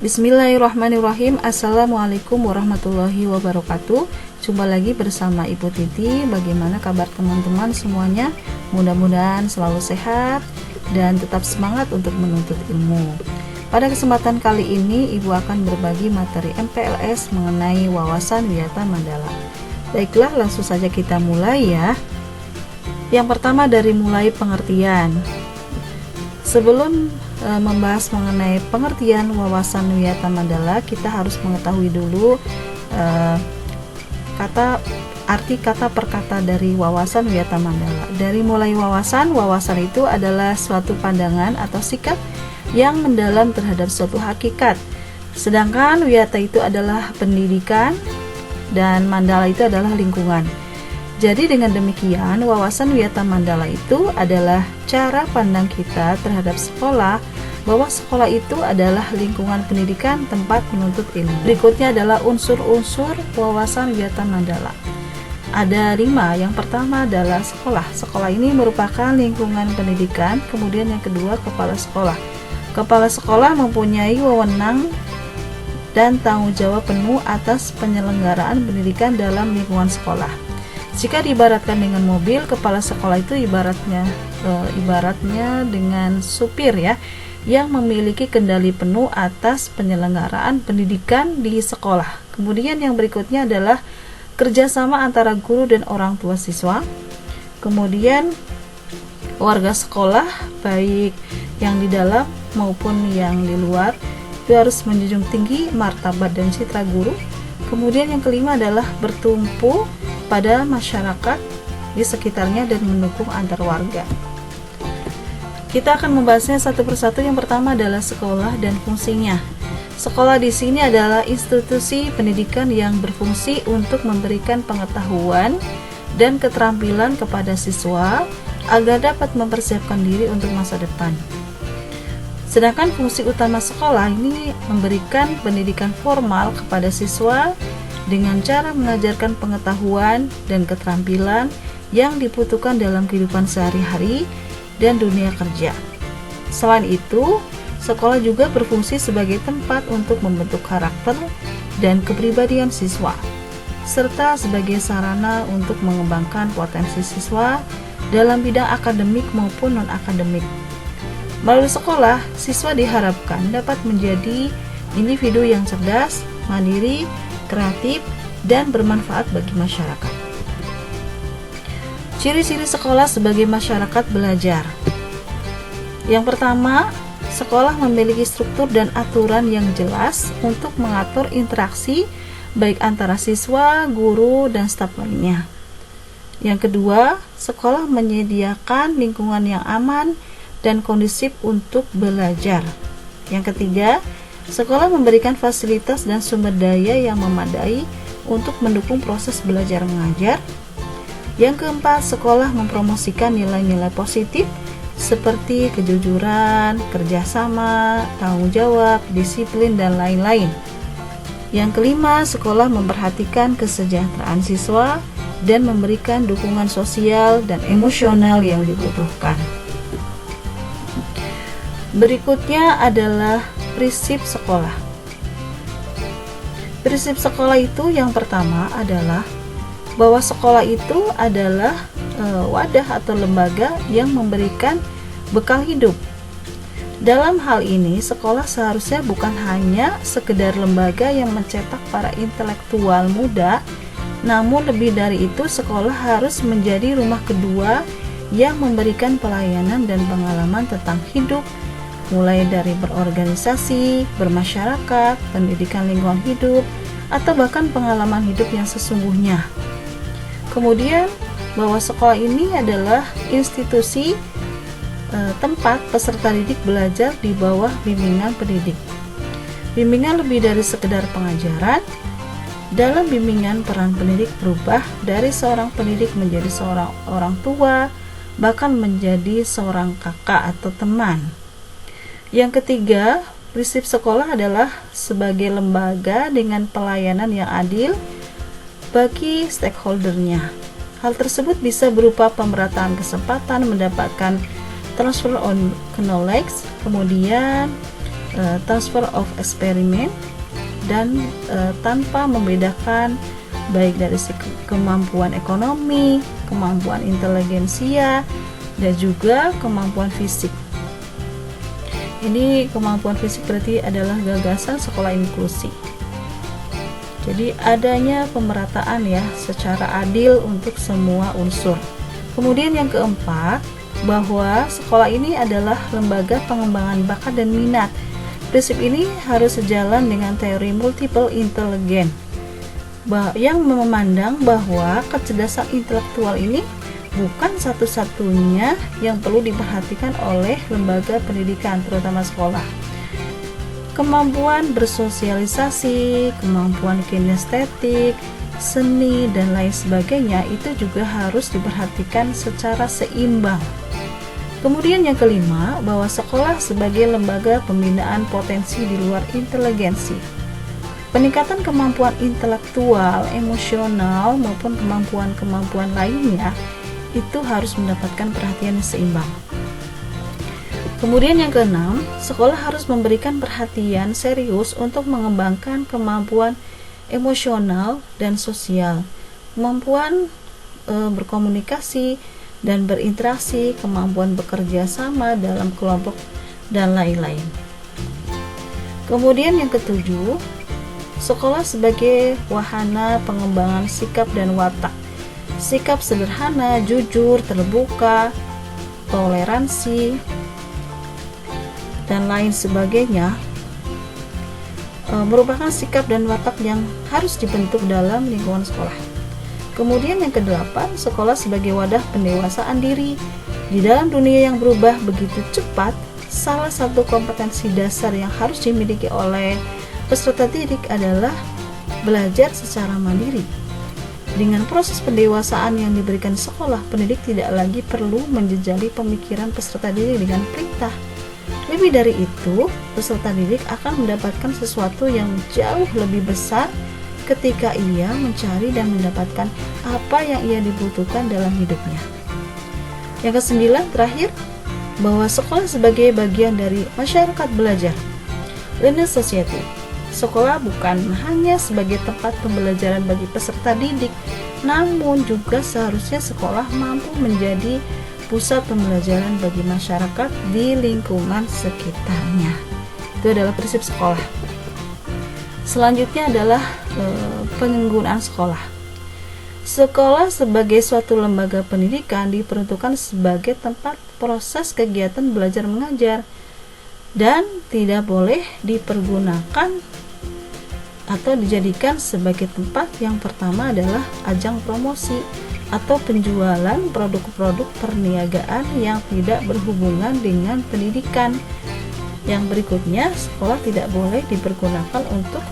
Bismillahirrahmanirrahim. Assalamualaikum warahmatullahi wabarakatuh. Jumpa lagi bersama Ibu Titi. Bagaimana kabar teman-teman semuanya? Mudah-mudahan selalu sehat dan tetap semangat untuk menuntut ilmu. Pada kesempatan kali ini Ibu akan berbagi materi MPLS mengenai wawasan wiyata mandala. Baiklah, langsung saja kita mulai ya. Yang pertama dari mulai pengertian. Sebelum membahas mengenai pengertian wawasan wiyata mandala, kita harus mengetahui dulu arti kata per kata dari wawasan wiyata mandala. Dari mulai wawasan itu adalah suatu pandangan atau sikap yang mendalam terhadap suatu hakikat. Sedangkan wiyata itu adalah pendidikan dan mandala itu adalah lingkungan. Jadi dengan demikian, wawasan wiyata mandala itu adalah cara pandang kita terhadap sekolah, bahwa sekolah itu adalah lingkungan pendidikan tempat menuntut ilmu. Berikutnya adalah unsur-unsur wawasan wiyata mandala. Ada 5. Yang pertama adalah sekolah. Sekolah ini merupakan lingkungan pendidikan. Kemudian yang kedua, kepala sekolah. Kepala sekolah mempunyai wewenang dan tanggung jawab penuh atas penyelenggaraan pendidikan dalam lingkungan sekolah. Jika diibaratkan dengan mobil, kepala sekolah itu ibaratnya dengan supir ya, yang memiliki kendali penuh atas penyelenggaraan pendidikan di sekolah. Kemudian yang berikutnya adalah kerjasama antara guru dan orang tua siswa. Kemudian warga sekolah, baik yang di dalam maupun yang di luar, itu harus menjunjung tinggi martabat dan citra guru. Kemudian yang kelima adalah bertumpu pada masyarakat di sekitarnya dan mendukung antar warga. Kita akan membahasnya satu persatu. Yang pertama adalah sekolah dan fungsinya. Sekolah di sini adalah institusi pendidikan yang berfungsi untuk memberikan pengetahuan dan keterampilan kepada siswa agar dapat mempersiapkan diri untuk masa depan. Sedangkan fungsi utama sekolah ini memberikan pendidikan formal kepada siswa dengan cara mengajarkan pengetahuan dan keterampilan yang dibutuhkan dalam kehidupan sehari-hari dan dunia kerja. Selain itu, sekolah juga berfungsi sebagai tempat untuk membentuk karakter dan kepribadian siswa, serta sebagai sarana untuk mengembangkan potensi siswa dalam bidang akademik maupun non-akademik. Melalui sekolah, siswa diharapkan dapat menjadi individu yang cerdas, mandiri, kreatif, dan bermanfaat bagi masyarakat. Ciri-ciri sekolah sebagai masyarakat belajar. Yang pertama, sekolah memiliki struktur dan aturan yang jelas untuk mengatur interaksi baik antara siswa, guru, dan staf lainnya. Yang kedua, sekolah menyediakan lingkungan yang aman dan kondusif untuk belajar. Yang ketiga, sekolah memberikan fasilitas dan sumber daya yang memadai untuk mendukung proses belajar mengajar. Yang keempat, sekolah mempromosikan nilai-nilai positif seperti kejujuran, kerjasama, tanggung jawab, disiplin, dan lain-lain. Yang kelima, sekolah memperhatikan kesejahteraan siswa dan memberikan dukungan sosial dan emosional yang dibutuhkan. Berikutnya adalah prinsip sekolah. Prinsip sekolah itu yang pertama adalah bahwa sekolah itu adalah wadah atau lembaga yang memberikan bekal hidup. Dalam hal ini, sekolah seharusnya bukan hanya sekedar lembaga yang mencetak para intelektual muda, namun lebih dari itu, sekolah harus menjadi rumah kedua yang memberikan pelayanan dan pengalaman tentang hidup, mulai dari berorganisasi, bermasyarakat, pendidikan lingkungan hidup, atau bahkan pengalaman hidup yang sesungguhnya. Kemudian, bahwa sekolah ini adalah institusi tempat peserta didik belajar di bawah bimbingan pendidik. Bimbingan lebih dari sekedar pengajaran. Dalam bimbingan, peran pendidik berubah dari seorang pendidik menjadi seorang orang tua, bahkan menjadi seorang kakak atau teman. Yang ketiga, prinsip sekolah adalah sebagai lembaga dengan pelayanan yang adil bagi stakeholdernya. Hal tersebut bisa berupa pemerataan kesempatan mendapatkan transfer on knowledge, kemudian transfer of eksperimen, dan tanpa membedakan baik dari kemampuan ekonomi, kemampuan inteligensia, dan juga kemampuan fisik. Ini kemampuan fisik berarti adalah gagasan sekolah inklusi. Jadi adanya pemerataan ya secara adil untuk semua unsur. Kemudian yang keempat, bahwa sekolah ini adalah lembaga pengembangan bakat dan minat. Prinsip ini harus sejalan dengan teori multiple intelligence yang memandang bahwa kecerdasan intelektual ini bukan satu-satunya yang perlu diperhatikan oleh lembaga pendidikan, terutama sekolah. Kemampuan bersosialisasi, kemampuan kinestetik, seni, dan lain sebagainya itu juga harus diperhatikan secara seimbang. Kemudian yang kelima, bahwa sekolah sebagai lembaga pembinaan potensi di luar inteligensi. Peningkatan kemampuan intelektual, emosional, maupun kemampuan-kemampuan lainnya itu harus mendapatkan perhatian yang seimbang. Kemudian yang keenam, sekolah harus memberikan perhatian serius untuk mengembangkan kemampuan emosional dan sosial, kemampuan berkomunikasi dan berinteraksi, kemampuan bekerja sama dalam kelompok, dan lain-lain. Kemudian yang ketujuh, sekolah sebagai wahana pengembangan sikap dan watak. Sikap sederhana, jujur, terbuka, toleransi, dan lain sebagainya merupakan sikap dan watak yang harus dibentuk dalam lingkungan sekolah. Kemudian yang kedelapan, sekolah sebagai wadah pendewasaan diri. Di dalam dunia yang berubah begitu cepat, salah satu kompetensi dasar yang harus dimiliki oleh peserta didik adalah belajar secara mandiri. Dengan proses pendewasaan yang diberikan sekolah, pendidik tidak lagi perlu menjejali pemikiran peserta didik dengan perintah. Lebih dari itu, peserta didik akan mendapatkan sesuatu yang jauh lebih besar ketika ia mencari dan mendapatkan apa yang ia dibutuhkan dalam hidupnya. Yang kesembilan, terakhir, bahwa sekolah sebagai bagian dari masyarakat belajar, learning society. Sekolah bukan hanya sebagai tempat pembelajaran bagi peserta didik, namun juga seharusnya sekolah mampu menjadi pusat pembelajaran bagi masyarakat di lingkungan sekitarnya. Itu adalah prinsip sekolah. Selanjutnya adalah penggunaan sekolah. Sekolah sebagai suatu lembaga pendidikan diperuntukkan sebagai tempat proses kegiatan belajar mengajar dan tidak boleh dipergunakan atau dijadikan sebagai tempat yang pertama adalah ajang promosi atau penjualan produk-produk perniagaan yang tidak berhubungan dengan pendidikan. Yang berikutnya, sekolah tidak boleh dipergunakan untuk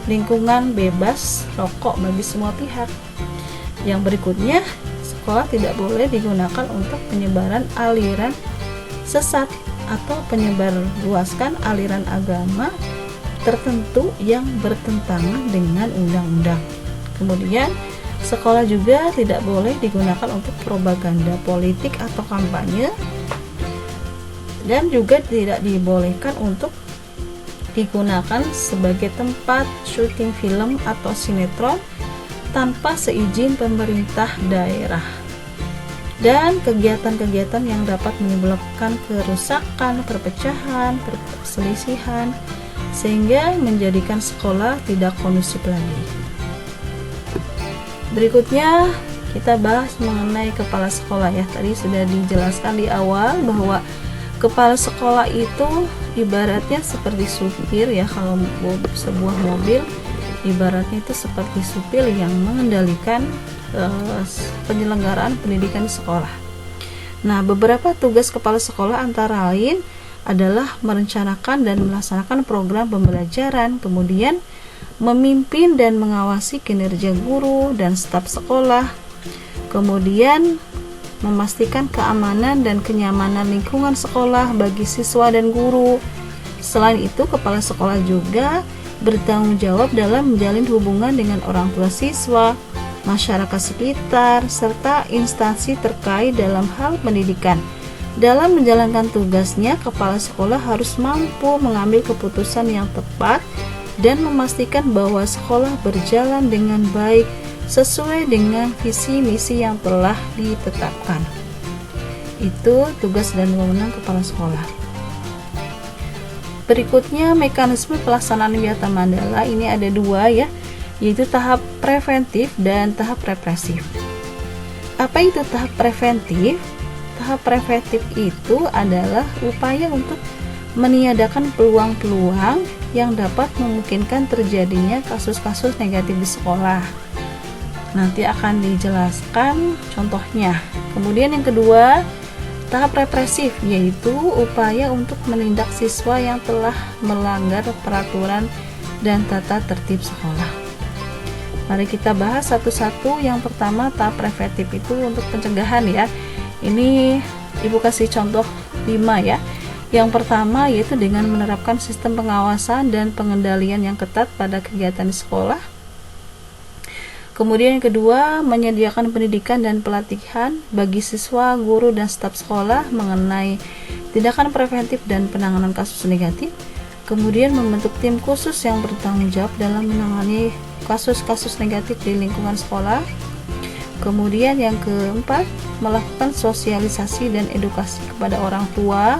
lingkungan bebas rokok bagi semua pihak. Yang berikutnya, sekolah tidak boleh digunakan untuk penyebaran aliran sesat atau penyebar luaskan aliran agama tertentu yang bertentangan dengan undang-undang. Kemudian, sekolah juga tidak boleh digunakan untuk propaganda politik atau kampanye, dan juga tidak dibolehkan untuk digunakan sebagai tempat syuting film atau sinetron tanpa seizin pemerintah daerah. Dan kegiatan-kegiatan yang dapat menimbulkan kerusakan, perpecahan, perselisihan, sehingga menjadikan sekolah tidak kondusif lagi. Berikutnya kita bahas mengenai kepala sekolah ya. Tadi sudah dijelaskan di awal bahwa kepala sekolah itu ibaratnya seperti supir ya. Kalau sebuah mobil ibaratnya itu seperti supir yang mengendalikan penyelenggaraan pendidikan di sekolah. Nah, beberapa tugas kepala sekolah antara lain adalah merencanakan dan melaksanakan program pembelajaran, kemudian memimpin dan mengawasi kinerja guru dan staf sekolah, kemudian memastikan keamanan dan kenyamanan lingkungan sekolah bagi siswa dan guru. Selain itu, kepala sekolah juga bertanggung jawab dalam menjalin hubungan dengan orang tua siswa, masyarakat sekitar, serta instansi terkait dalam hal pendidikan, Dalam menjalankan tugasnya, kepala sekolah harus mampu mengambil keputusan yang tepat dan memastikan bahwa sekolah berjalan dengan baik sesuai dengan visi misi yang telah ditetapkan. Itu tugas dan wewenang kepala sekolah. Berikutnya, mekanisme pelaksanaan Wiyata Mandala ini ada dua ya, yaitu tahap preventif dan tahap represif. Apa itu tahap preventif? Tahap preventif itu adalah upaya untuk meniadakan peluang-peluang yang dapat memungkinkan terjadinya kasus-kasus negatif di sekolah. Nanti akan dijelaskan contohnya. Kemudian yang kedua, tahap represif, yaitu upaya untuk menindak siswa yang telah melanggar peraturan dan tata tertib sekolah. Mari kita bahas satu-satu. Yang pertama, tahap preventif itu untuk pencegahan ya. Ini Ibu kasih contoh 5 ya. Yang pertama yaitu dengan menerapkan sistem pengawasan dan pengendalian yang ketat pada kegiatan di sekolah. Kemudian yang kedua, menyediakan pendidikan dan pelatihan bagi siswa, guru, dan staf sekolah mengenai tindakan preventif dan penanganan kasus negatif. Kemudian membentuk tim khusus yang bertanggung jawab dalam menangani kasus-kasus negatif di lingkungan sekolah. Kemudian yang keempat, melakukan sosialisasi dan edukasi kepada orang tua,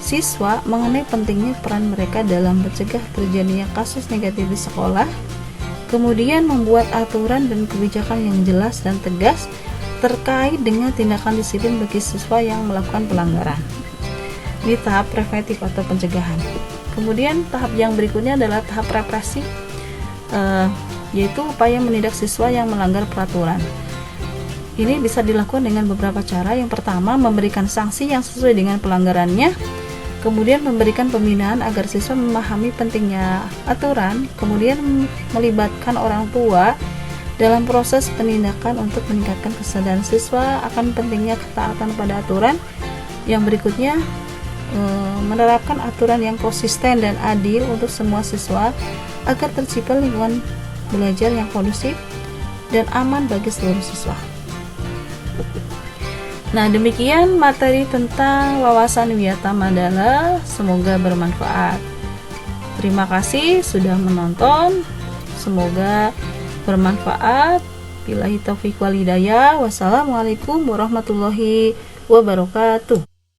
siswa mengenai pentingnya peran mereka dalam mencegah terjadinya kasus negatif di sekolah. Kemudian membuat aturan dan kebijakan yang jelas dan tegas terkait dengan tindakan disiplin bagi siswa yang melakukan pelanggaran. Ini tahap preventif atau pencegahan. Kemudian tahap yang berikutnya adalah tahap represi, yaitu upaya menindak siswa yang melanggar peraturan. Ini bisa dilakukan dengan beberapa cara. Yang pertama, memberikan sanksi yang sesuai dengan pelanggarannya. Kemudian memberikan pembinaan agar siswa memahami pentingnya aturan. Kemudian melibatkan orang tua dalam proses penindakan untuk meningkatkan kesadaran siswa akan pentingnya ketaatan pada aturan. Yang berikutnya, menerapkan aturan yang konsisten dan adil untuk semua siswa agar tercipta lingkungan belajar yang kondusif dan aman bagi seluruh siswa. Nah, demikian materi tentang wawasan Wiyata Mandala. Semoga bermanfaat. Terima kasih sudah menonton. Semoga bermanfaat. Billahi taufiq wal hidayah. Wassalamualaikum warahmatullahi wabarakatuh.